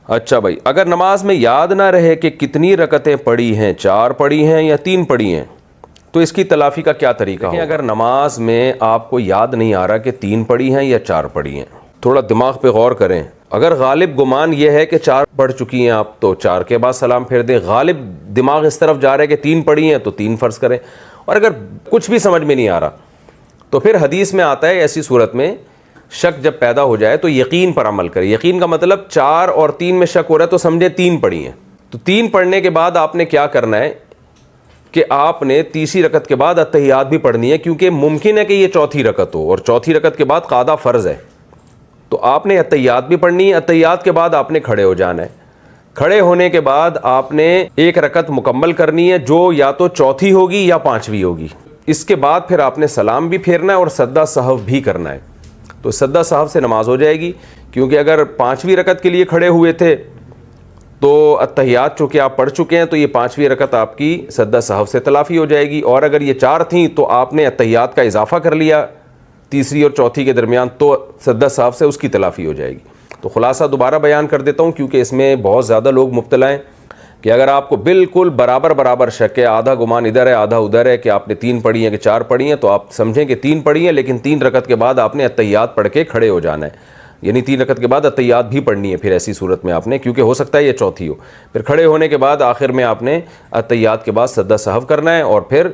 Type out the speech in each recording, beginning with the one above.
اچھا بھائی، اگر نماز میں یاد نہ رہے کہ کتنی رکعتیں پڑھی ہیں، 4 پڑھی ہیں یا 3 پڑھی ہیں، تو اس کی تلافی کا کیا طریقہ ہوگا؟ اگر نماز میں آپ کو یاد نہیں آ رہا کہ 3 پڑھی ہیں یا 4 پڑھی ہیں، تھوڑا دماغ پہ غور کریں۔ اگر غالب گمان یہ ہے کہ 4 پڑھ چکی ہیں آپ تو 4 کے بعد سلام پھیر دیں، غالب دماغ اس طرف جا رہا ہے کہ 3 پڑھی ہیں تو 3 فرض کریں، اور اگر کچھ بھی سمجھ میں نہیں آ رہا تو پھر حدیث میں آتا ہے ایسی صورت میں شک جب پیدا ہو جائے تو یقین پر عمل کرے۔ یقین کا مطلب 4 اور 3 میں شک ہو رہا ہے تو سمجھے 3 پڑھی ہیں، تو 3 پڑھنے کے بعد آپ نے کیا کرنا ہے کہ آپ نے تیسری رکعت کے بعد اتحیات بھی پڑھنی ہے، کیونکہ ممکن ہے کہ یہ چوتھی رکعت ہو اور چوتھی رکعت کے بعد قاعدہ فرض ہے، تو آپ نے اتحیات بھی پڑھنی ہے۔ اتحیات کے بعد آپ نے کھڑے ہو جانا ہے، کھڑے ہونے کے بعد آپ نے 1 رکعت مکمل کرنی ہے جو یا تو چوتھی ہوگی یا 5ویں ہوگی۔ اس کے بعد پھر آپ نے سلام بھی پھیرنا ہے اور سجدہ سہو بھی کرنا ہے، تو سجدہ سہو سے نماز ہو جائے گی، کیونکہ اگر 5ویں رکعت کے لیے کھڑے ہوئے تھے تو اتحیات چونکہ آپ پڑھ چکے ہیں تو یہ 5ویں رکعت آپ کی سجدہ سہو سے تلافی ہو جائے گی، اور اگر یہ 4 تھیں تو آپ نے اتحیات کا اضافہ کر لیا تیسری اور چوتھی کے درمیان، تو سجدہ سہو سے اس کی تلافی ہو جائے گی۔ تو خلاصہ دوبارہ بیان کر دیتا ہوں کیونکہ اس میں بہت زیادہ لوگ مبتلا ہیں، کہ اگر آپ کو بالکل برابر شک ہے، آدھا گمان ادھر ہے آدھا ادھر ہے کہ آپ نے 3 پڑھی ہیں کہ 4 پڑھی ہیں، تو آپ سمجھیں کہ 3 پڑھی ہیں، لیکن 3 رکعت کے بعد آپ نے اتحیات پڑھ کے کھڑے ہو جانا ہے، یعنی 3 رکعت کے بعد اتحیات بھی پڑھنی ہے پھر ایسی صورت میں آپ نے، کیونکہ ہو سکتا ہے یہ چوتھی ہو۔ پھر کھڑے ہونے کے بعد آخر میں آپ نے اتحیات کے بعد سجدہ سہو کرنا ہے، اور پھر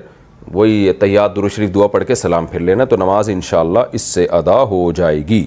وہی اتحیات درود شریف دعا پڑھ کے سلام پھر لینا، تو نماز انشاءاللہ اس سے ادا ہو جائے گی۔